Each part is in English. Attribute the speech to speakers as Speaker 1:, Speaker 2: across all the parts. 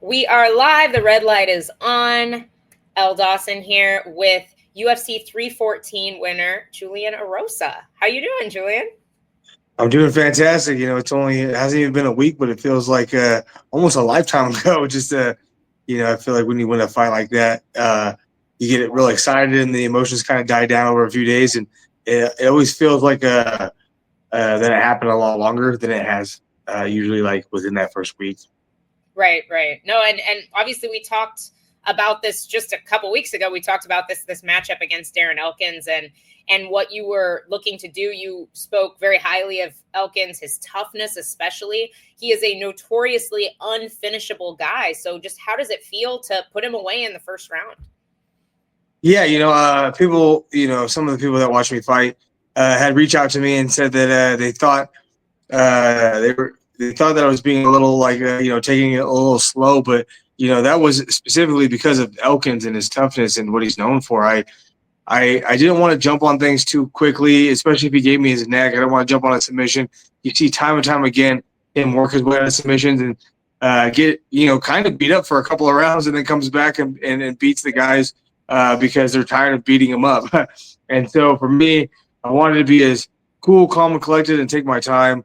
Speaker 1: We are live. The red light is on. Elle Dawson here with UFC 314 winner Julian Erosa. How you doing, Julian?
Speaker 2: I'm doing fantastic. It hasn't even been a week, but it feels like almost a lifetime ago. I feel like when you win a fight like that, you get real excited and the emotions kind of die down over a few days, and it always feels like that it happened a lot longer than it has usually, like within that first week.
Speaker 1: Right. No, and obviously we talked about this just a couple weeks ago. We talked about this matchup against Darren Elkins and what you were looking to do. You spoke very highly of Elkins, his toughness especially. He is a notoriously unfinishable guy. So just how does it feel to put him away in the first round?
Speaker 2: Yeah, people, some of the people that watch me fight had reached out to me and said that they thought they thought that I was being a little taking it a little slow, but that was specifically because of Elkins and his toughness and what he's known for. I didn't want to jump on things too quickly, especially if he gave me his neck. I don't want to jump on a submission. You see time and time again him work his way out of submissions and get kind of beat up for a couple of rounds, and then comes back and beats the guys because they're tired of beating him up. And so for me, I wanted to be as cool, calm, and collected and take my time.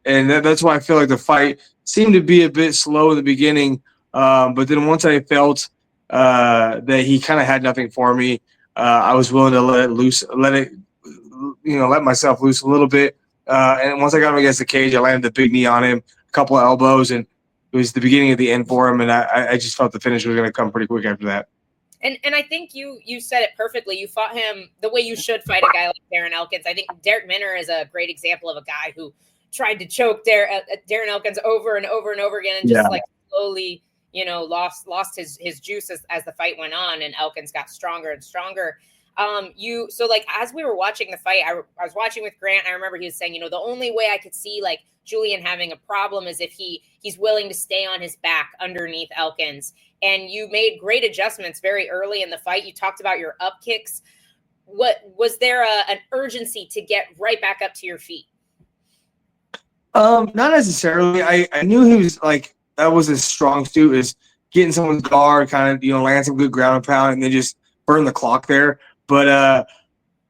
Speaker 2: And that's why I feel like the fight seemed to be a bit slow in the beginning. But then once I felt that he kind of had nothing for me, I was willing to let myself loose a little bit. And once I got him against the cage, I landed the big knee on him, a couple of elbows, and it was the beginning of the end for him. And I just felt the finish was going to come pretty quick after that.
Speaker 1: And I think you said it perfectly. You fought him the way you should fight a guy like Darren Elkins. I think Derek Minner is a great example of a guy who tried to choke Darren Elkins over and over and over again, and just slowly, lost his juice as the fight went on, and Elkins got stronger and stronger. As we were watching the fight, I was watching with Grant. I remember he was saying, the only way I could see like Julian having a problem is if he's willing to stay on his back underneath Elkins. And you made great adjustments very early in the fight. You talked about your up kicks. What was there an urgency to get right back up to your feet?
Speaker 2: Not necessarily. I knew he was like that was his strong suit, is getting someone's guard, kind of land some good ground and pound, and then just burn the clock there. But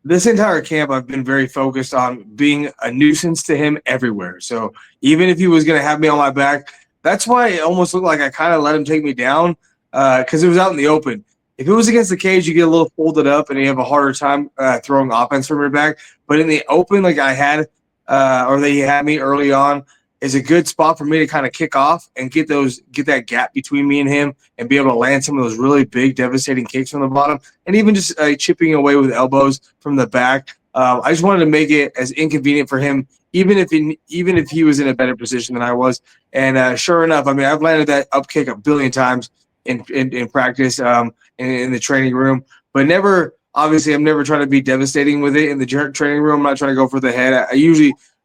Speaker 2: this entire camp, I've been very focused on being a nuisance to him everywhere. So even if he was going to have me on my back, that's why it almost looked like I kind of let him take me down because it was out in the open. If it was against the cage, you get a little folded up and you have a harder time throwing offense from your back. But in the open, like I had or that he had me early on, is a good spot for me to kind of kick off and get that gap between me and him and be able to land some of those really big, devastating kicks from the bottom, and even just chipping away with elbows from the back. I just wanted to make it as inconvenient for him, even if he was in a better position than I was. And sure enough, I mean, I've landed that up kick a billion times in practice, in the training room, but never. Obviously, I'm never trying to be devastating with it in the training room. I'm not trying to go for the head.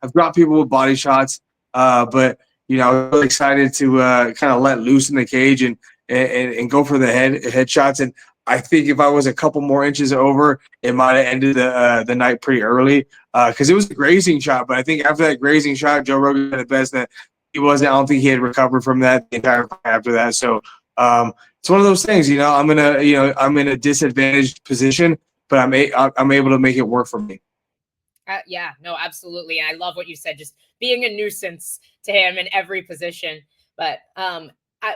Speaker 2: I've got people with body shots, but I'm really excited to kind of let loose in the cage and go for the head shots. And I think if I was a couple more inches over, it might have ended the night pretty early because it was a grazing shot. But I think after that grazing shot, Joe Rogan had the best that he wasn't. I don't think he had recovered from that the entire fight after that. So it's one of those things. I'm in a disadvantaged position, but I'm able to make it work for me.
Speaker 1: Yeah, no, absolutely. And I love what you said, just being a nuisance to him in every position. But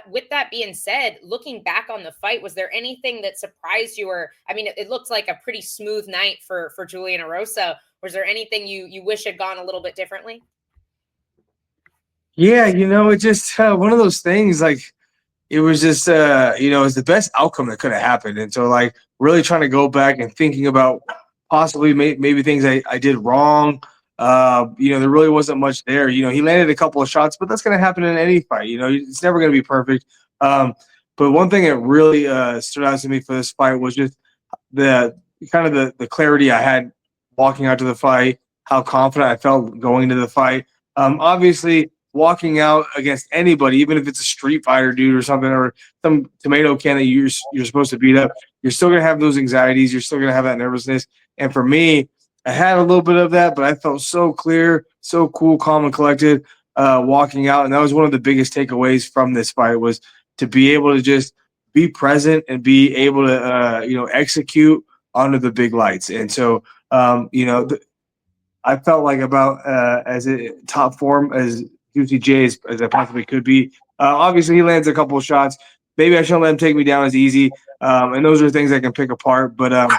Speaker 1: with that being said, looking back on the fight, was there anything that surprised you? Or, I mean, it looked like a pretty smooth night for Julian Erosa. Was there anything you wish had gone a little bit differently?
Speaker 2: Yeah, it's just one of those things. Like it was just, it was the best outcome that could have happened. And so, like, really trying to go back and thinking about possibly maybe things I did wrong. There really wasn't much there. He landed a couple of shots, but that's going to happen in any fight. It's never going to be perfect. But one thing that really stood out to me for this fight was just the kind of the clarity I had walking out to the fight, how confident I felt going into the fight. Obviously, walking out against anybody, even if it's a street fighter dude or something, or some tomato can that you're supposed to beat up, you're still going to have those anxieties. You're still going to have that nervousness. And for me, I had a little bit of that, but I felt so clear, so cool, calm, and collected. walking out, and that was one of the biggest takeaways from this fight was to be able to just be present and be able to execute under the big lights. And so I felt like about as a top form as UCJ as I possibly could be. Obviously, he lands a couple of shots. Maybe I shouldn't let him take me down as easy. And those are things I can pick apart. But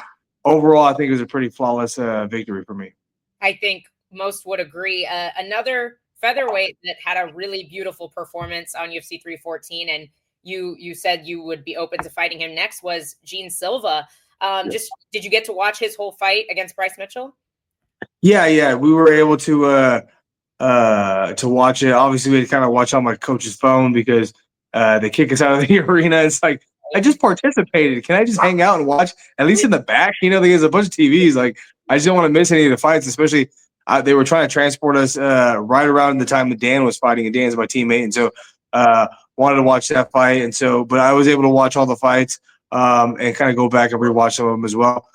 Speaker 2: overall, I think it was a pretty flawless victory for me.
Speaker 1: I think most would agree. Another featherweight that had a really beautiful performance on UFC 314, and you said you would be open to fighting him next, was Gene Silva. Just did you get to watch his whole fight against Bryce Mitchell?
Speaker 2: Yeah, we were able to watch it. Obviously, we had to kind of watch on my coach's phone because they kick us out of the arena. It's like, I just participated. Can I just hang out and watch at least in the back? There's a bunch of TVs. Like, I just don't want to miss any of the fights, especially they were trying to transport us right around the time that Dan was fighting, and Dan's my teammate, and so wanted to watch that fight. And so, but I was able to watch all the fights and kind of go back and rewatch some of them as well.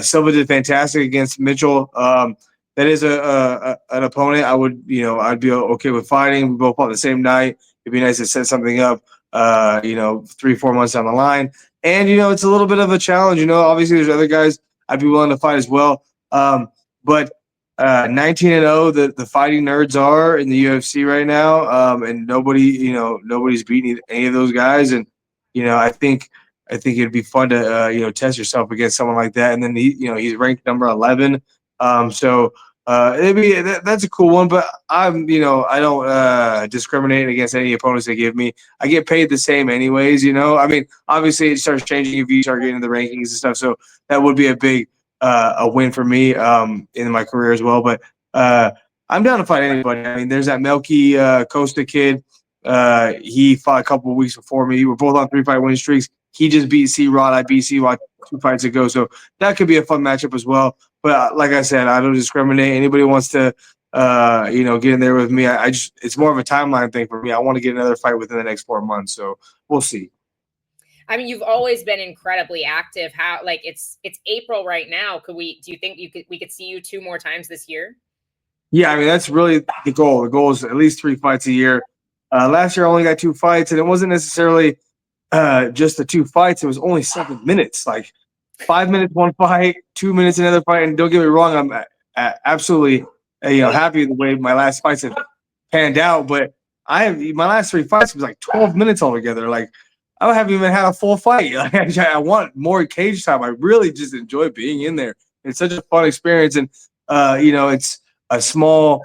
Speaker 2: Silva did fantastic against Mitchell. That is an opponent I'd be okay with fighting. We both fought the same night. It'd be nice to set something up, 3-4 months down the line. And, it's a little bit of a challenge. Obviously there's other guys I'd be willing to fight as well. But 19-0, the fighting nerds are in the UFC right now. And nobody's beating any of those guys. And, I think it'd be fun to test yourself against someone like that. And then he's ranked number 11. So that's a cool one. But I don't discriminate against any opponents they give me. I get paid the same anyways. I mean, obviously it starts changing if you start getting the rankings and stuff. So that would be a big a win for me in my career as well. But I'm down to fight anybody. I mean, there's that Melky Costa kid. He fought a couple of weeks before me. We're both on 3-fight win streaks. He just beat C-Rod. I beat C-Rod 2 fights ago. So that could be a fun matchup as well. But like I said, I don't discriminate. Anybody wants to, get in there with me. It's more of a timeline thing for me. I want to get another fight within the next 4 months. So we'll see.
Speaker 1: I mean, you've always been incredibly active. It's April right now. Do you think we could see you 2 more times this year?
Speaker 2: Yeah, I mean, that's really the goal. The goal is at least 3 fights a year. Last year I only got 2 fights, and it wasn't necessarily just the 2 fights. It was only 7 minutes, like 5 minutes one fight, 2 minutes another fight. And don't get me wrong, I'm absolutely happy the way my last fights have panned out. But my last 3 fights was like 12 minutes altogether. Like, I haven't even had a full fight. Like, I want more cage time. I really just enjoy being in there. It's such a fun experience, and it's a small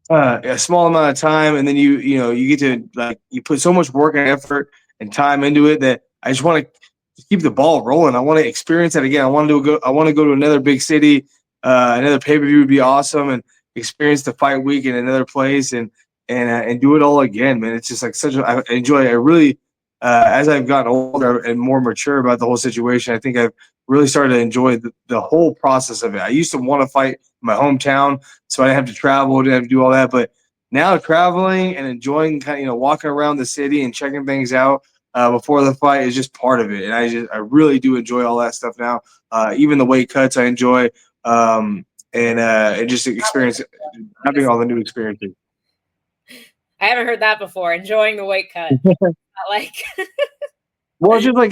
Speaker 2: amount of time, and then you get to you put so much work and effort and time into it that I just want to keep the ball rolling. I want to experience that again. I want to go to another big city. Another pay-per-view would be awesome, and experience the fight week in another place and do it all again, man. It's just like I enjoy it. I really, as I've gotten older and more mature about the whole situation, I think I've really started to enjoy the whole process of it. I used to want to fight in my hometown, so I didn't have to travel, didn't have to do all that. But now traveling and enjoying walking around the city and checking things out before the fight is just part of it. And I really do enjoy all that stuff now. Even the weight cuts I enjoy, and just experience having all the new experiences.
Speaker 1: I haven't heard that before. Enjoying the weight cut. Like
Speaker 2: well, it's just like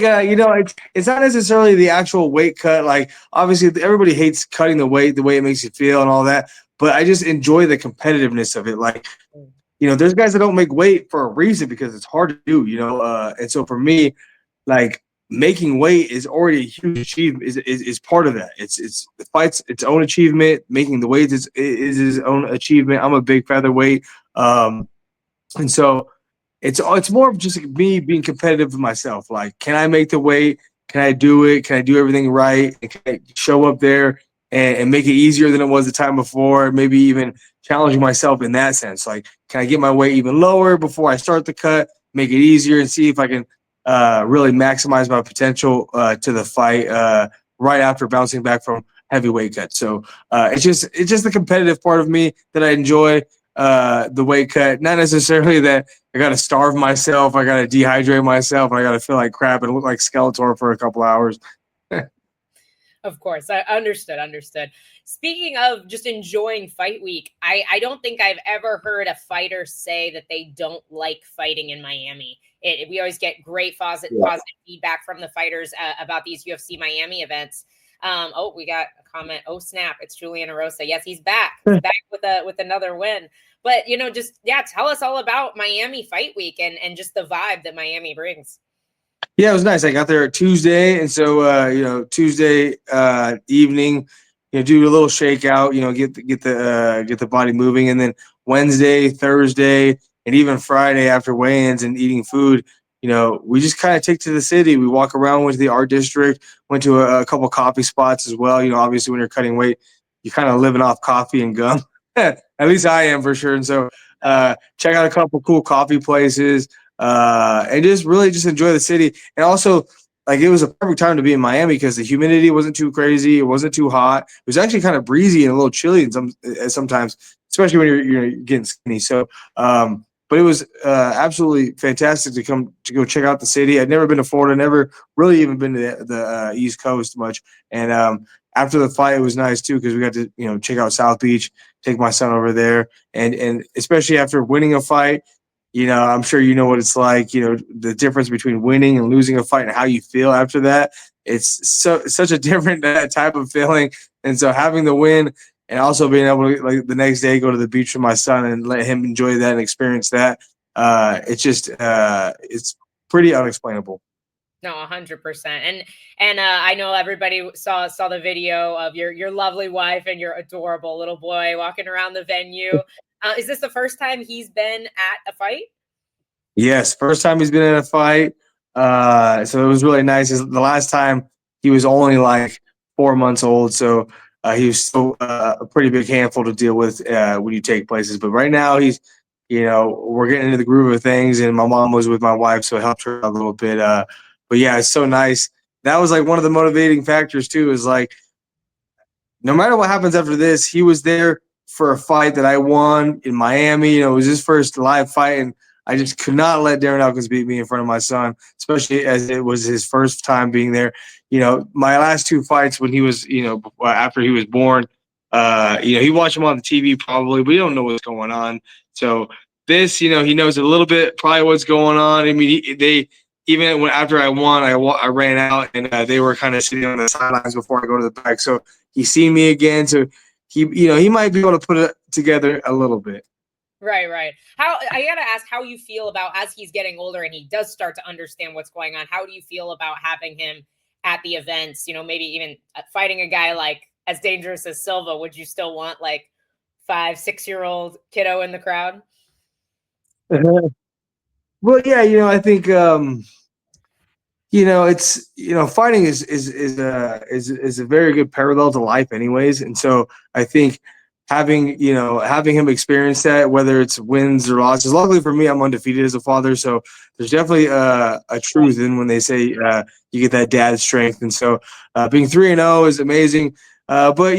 Speaker 2: it's not necessarily the actual weight cut. Like, obviously everybody hates cutting the way it makes you feel and all that, but I just enjoy the competitiveness of it. Like, there's guys that don't make weight for a reason because it's hard to do, and so for me, like, making weight is already a huge achievement, is part of that. It's the fight's its own achievement. Making the weight is his own achievement. I'm a big featherweight. And so it's more of just me being competitive with myself. Like, can I make the weight? Can I do it? Can I do everything right? And can I show up there and make it easier than it was the time before? Maybe even challenging myself in that sense. Like, can I get my weight even lower before I start the cut? Make it easier and see if I can really maximize my potential to the fight right after bouncing back from heavyweight cut. So it's just the competitive part of me that I enjoy. The weight cut, not necessarily that I got to starve myself, I got to dehydrate myself, I got to feel like crap and look like Skeletor for a couple hours.
Speaker 1: Of course, I understood. Speaking of just enjoying fight week, I don't think I've ever heard a fighter say that they don't like fighting in Miami. We always get great positive feedback from the fighters about these UFC Miami events. Oh, we got a comment. Oh snap! It's Julian Erosa. Yes, he's back. He's back with another win. But just tell us all about Miami Fight Week and just the vibe that Miami brings.
Speaker 2: Yeah, it was nice. I got there Tuesday, and so Tuesday evening, do a little shakeout, get the body moving, and then Wednesday, Thursday, and even Friday after weigh-ins and eating food, we just kind of take to the city. We walk around, went to the art district, went to a couple coffee spots as well. Obviously when you're cutting weight, you're kind of living off coffee and gum. At least I am for sure. And so check out a couple cool coffee places. And just really just enjoy the city. And also, like, it was a perfect time to be in Miami because the humidity wasn't too crazy. It wasn't too hot. It was actually kind of breezy and a little chilly sometimes, especially when you're getting skinny. So, but it was absolutely fantastic to go check out the city. I'd never been to Florida, never really even been to the East Coast much. And after the fight, it was nice too because we got to check out South Beach, take my son over there, and especially after winning a fight. I'm sure you know what it's like, the difference between winning and losing a fight and how you feel after that. It's such a different type of feeling. And so having the win and also being able to, like, the next day go to the beach with my son and let him enjoy that and experience that, it's pretty unexplainable.
Speaker 1: No, 100%. And I know everybody saw the video of your lovely wife and your adorable little boy walking around the venue. Is this the first time he's been at a fight?
Speaker 2: Yes, first time he's been in a fight. So it was really nice. The last time he was only like 4 months old, so he was still a pretty big handful to deal with when you take places. But right now he's, we're getting into the groove of things, and my mom was with my wife, so it helped her a little bit. But yeah, it's so nice. That was like one of the motivating factors too. Is like, no matter what happens after this, he was there for a fight that I won in Miami. It was his first live fight, and I just could not let Darren Elkins beat me in front of my son, especially as it was his first time being there. My last two fights when he was, after he was born, he watched him on the TV probably, but he don't know what's going on. So this, he knows a little bit probably what's going on. I mean, even after I won, I ran out, and they were kind of sitting on the sidelines before I go to the back. So he's seen me again, so he might be able to put it together a little bit.
Speaker 1: Right. How I gotta ask how you feel about as he's getting older and he does start to understand what's going on. How do you feel about having him at the events? Maybe even fighting a guy like as dangerous as Silva. Would you still want like 5-6-year-old kiddo in the crowd?
Speaker 2: Well, yeah, I think it's fighting is a very good parallel to life, anyways, and so I think having him experience that, whether it's wins or losses. Luckily for me, I'm undefeated as a father, so there's definitely a truth in when they say you get that dad strength, and so being 3-0 is amazing. But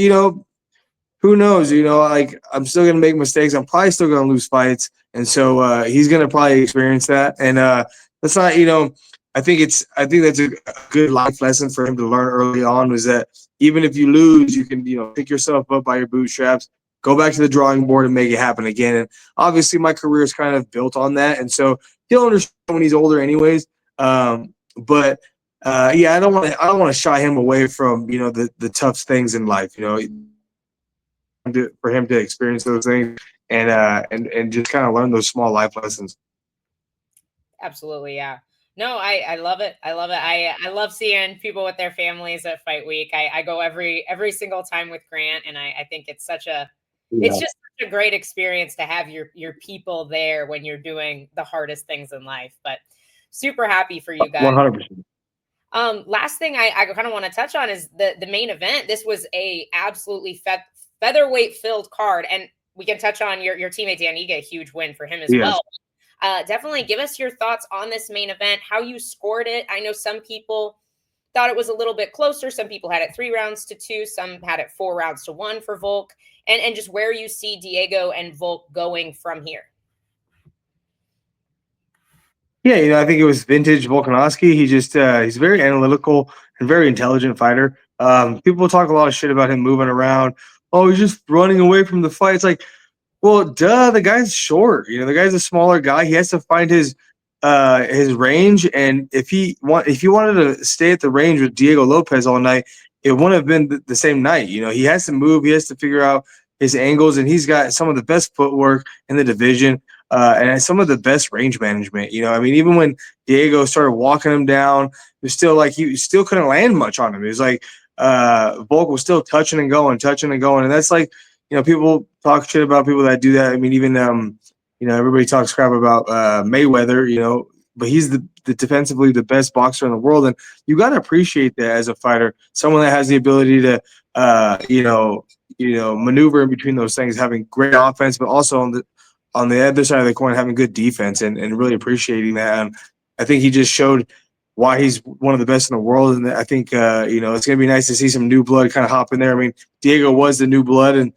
Speaker 2: who knows? Like, I'm still gonna make mistakes. I'm probably still gonna lose fights, and so he's gonna probably experience that. And that's not, I think that's a good life lesson for him to learn early on. Was that even if you lose, you can pick yourself up by your bootstraps, go back to the drawing board, and make it happen again. And obviously, my career is kind of built on that, and so he'll understand when he's older, anyways. But I don't want to shy him away from the tough things in life. For him to experience those things and just kind of learn those small life lessons.
Speaker 1: Absolutely, yeah. No, I love it. I love it. I love seeing people with their families at Fight Week. I go every single time with Grant, and I think it's it's just such a great experience to have your people there when you're doing the hardest things in life. But super happy for you guys.
Speaker 2: 100%.
Speaker 1: Last thing I kind of want to touch on is the main event. This was a absolutely featherweight filled card, and we can touch on your teammate Dan Ige, a huge win for him as well. Definitely give us your thoughts on this main event, how you scored it. I know some people thought it was a little bit closer. Some people had it 3 rounds to 2. Some had it 4 rounds to 1 for Volk, and just where you see Diego and Volk going from here.
Speaker 2: Yeah, I think it was vintage Volkanovski. He's a very analytical and very intelligent fighter. People talk a lot of shit about him moving around, oh, he's just running away from the fight. It's like, well, duh, the guy's short. The guy's a smaller guy. He has to find his range, and if he wanted to stay at the range with Diego Lopez all night, it wouldn't have been the same night. He has to move. He has to figure out his angles, and he's got some of the best footwork in the division, and some of the best range management. I mean, even when Diego started walking him down, it was still like he still couldn't land much on him. It was like Volk was still touching and going, and that's like people talk shit about people that do that. I mean, even everybody talks crap about Mayweather, but he's the defensively the best boxer in the world, and you got to appreciate that as a fighter, someone that has the ability to maneuver in between those things, having great offense, but also on the other side of the coin having good defense, and really appreciating that. And I think he just showed why he's one of the best in the world, and I think it's gonna be nice to see some new blood kind of hop in there. I mean, Diego was the new blood, and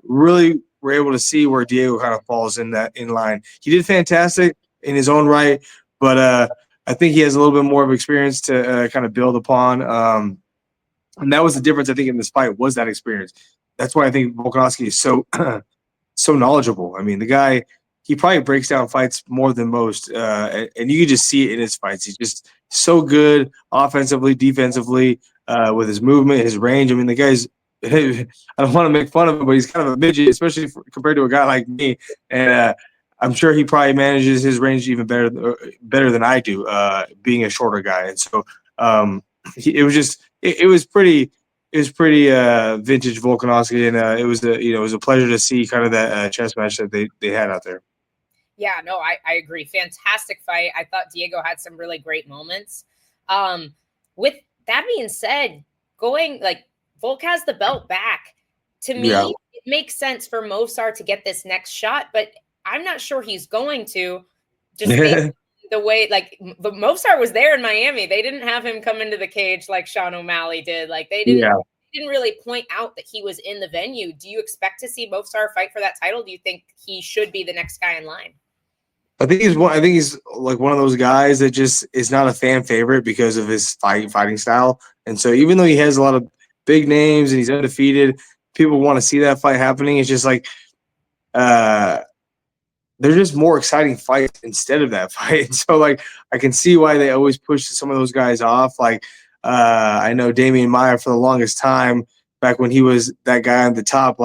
Speaker 2: really we're able to see where Diego kind of falls in line. He did fantastic in his own right, but I think he has a little bit more of experience to kind of build upon. And that was the difference, I think, in this fight was that experience. That's why I think Volkanovski is so so knowledgeable. I mean, the guy, he probably breaks down fights more than most, and you can just see it in his fights. He's just so good offensively, defensively, with his movement, his range. I mean, the guy's I don't want to make fun of him, but he's kind of a midget, especially compared to a guy like me. And I'm sure he probably manages his range even better than I do, being a shorter guy. And so it was pretty vintage Volkanovski, and it was a pleasure to see kind of that chess match that they had out there.
Speaker 1: Yeah, no, I agree. Fantastic fight. I thought Diego had some really great moments. With that being said, Volk has the belt back. To me, It makes sense for Movsar to get this next shot, but I'm not sure he's going to. Just the way, the Movsar was there in Miami. They didn't have him come into the cage like Sean O'Malley did. They didn't really point out that he was in the venue. Do you expect to see Movsar fight for that title? Do you think he should be the next guy in line?
Speaker 2: I think he's like one of those guys that just is not a fan favorite because of his fighting style. And so even though he has a lot of big names and he's undefeated, people want to see that fight happening. It's just like there's just more exciting fights instead of that fight. And so I can see why they always push some of those guys off. I know Damian Maia for the longest time, back when he was that guy on the top,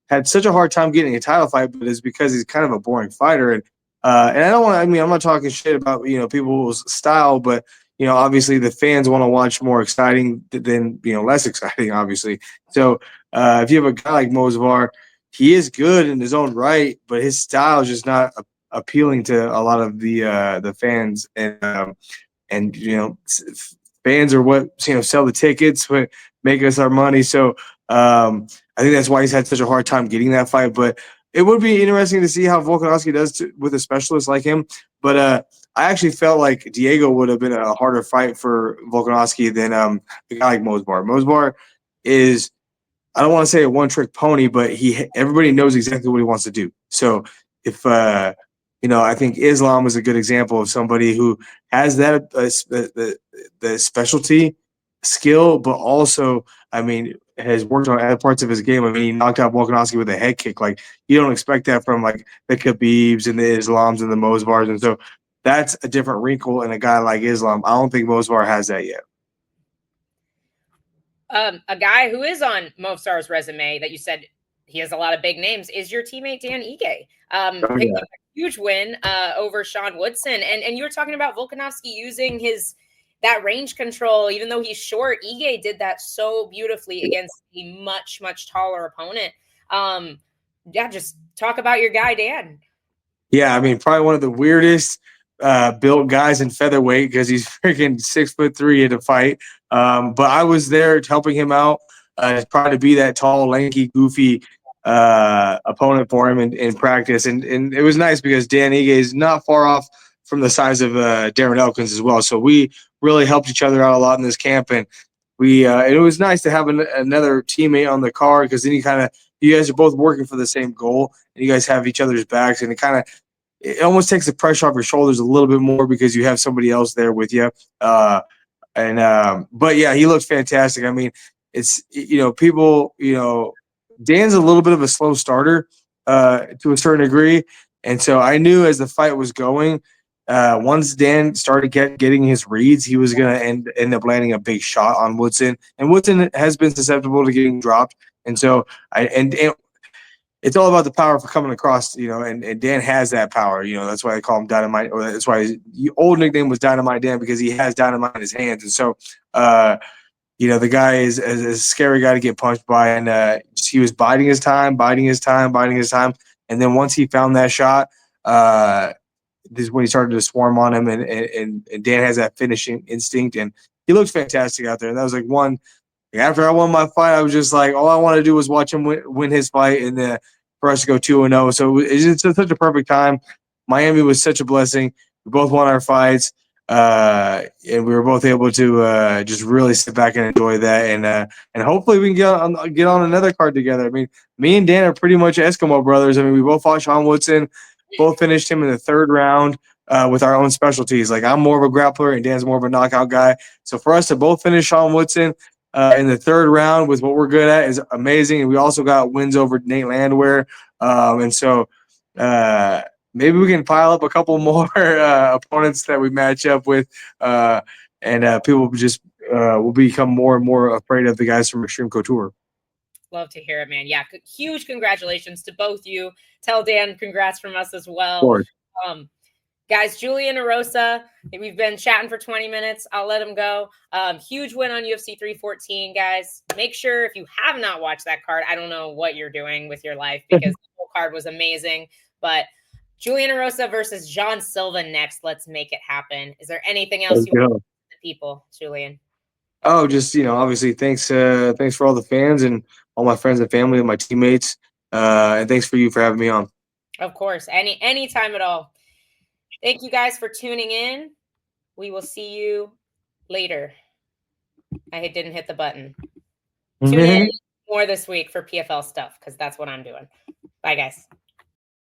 Speaker 2: had such a hard time getting a title fight, but it's because he's kind of a boring fighter. And I don't want to, I'm not talking shit about, people's style, but, obviously the fans want to watch more exciting than, less exciting, obviously. So if you have a guy like Movsar, he is good in his own right, but his style is just not appealing to a lot of the fans. And fans are what, sell the tickets, what make us our money. So I think that's why he's had such a hard time getting that fight. But it would be interesting to see how Volkanovski does with a specialist like him. But I actually felt like Diego would have been a harder fight for Volkanovski than a guy like Movsar. Movsar is, I don't want to say a one-trick pony, but everybody knows exactly what he wants to do. So if I think Islam is a good example of somebody who has that the specialty skill, but also, has worked on other parts of his game. He knocked out Volkanovski with a head kick. You don't expect that from the Khabibs and the Islams and the Movsars. And so that's a different wrinkle in a guy like Islam. I don't think Movsar has that yet.
Speaker 1: A guy who is on Movsar's resume that you said he has a lot of big names is your teammate Dan Ige. Picked up a huge win over Sean Woodson, and you were talking about Volkanovski using that range control. Even though he's short, Ige did that so beautifully against a much, much taller opponent. Just talk about your guy Dan.
Speaker 2: Yeah, probably one of the weirdest built guys in featherweight because he's freaking 6'3" in a fight. But I was there helping him out, trying to be that tall, lanky, goofy opponent for him in practice. And it was nice because Dan Ige is not far off from the size of Darren Elkins as well. So we really helped each other out a lot in this camp. And it was nice to have another teammate on the card because then you guys are both working for the same goal and you guys have each other's backs, and it almost takes the pressure off your shoulders a little bit more because you have somebody else there with you. But yeah, he looks fantastic. It's, people, Dan's a little bit of a slow starter to a certain degree, and so I knew as the fight was going, once Dan started getting his reads, he was going to end up landing a big shot on Woodson, and Woodson has been susceptible to getting dropped, and so and it's all about the power for coming across, and Dan has that power. That's why I call him Dynamite, or that's why his old nickname was Dynamite Dan, because he has dynamite in his hands. And so, the guy is a scary guy to get punched by, and he was biding his time. And then once he found that shot, this is when he started to swarm on him, and Dan has that finishing instinct, and he looks fantastic out there. And that was like one. After I won my fight, I was just like, all I wanted to do was watch him win his fight, and for us to go 2-0. So it's just such a perfect time. Miami was such a blessing. We both won our fights, and we were both able to just really sit back and enjoy that. And hopefully we can get on another card together. I mean, me and Dan are pretty much Eskimo brothers. I mean, we both fought Sean Woodson, both finished him in the third round. With our own specialties. Like, I'm more of a grappler and Dan's more of a knockout guy. So for us to both finish Sean Woodson in the third round with what we're good at is amazing. And we also got wins over Nate Landwehr. And so maybe we can pile up a couple more opponents that we match up with. And people just will become more and more afraid of the guys from Extreme Couture.
Speaker 1: Love to hear it, man. Yeah, huge congratulations to both you. Tell Dan congrats from us as well.
Speaker 2: Of course.
Speaker 1: Guys, Julian Erosa, we've been chatting for 20 minutes. I'll let him go. Huge win on UFC 314, guys. Make sure, if you have not watched that card, I don't know what you're doing with your life, because the whole card was amazing. But Julian Erosa versus John Silva next. Let's make it happen. Is there anything else you want to say to the people, Julian?
Speaker 2: Oh, just, obviously thanks for all the fans and all my friends and family and my teammates. And thanks for having me on.
Speaker 1: Of course. Any time at all. Thank you guys for tuning in. We will see you later. I didn't hit the button. Tune in more this week for PFL stuff, because that's what I'm doing. Bye, guys.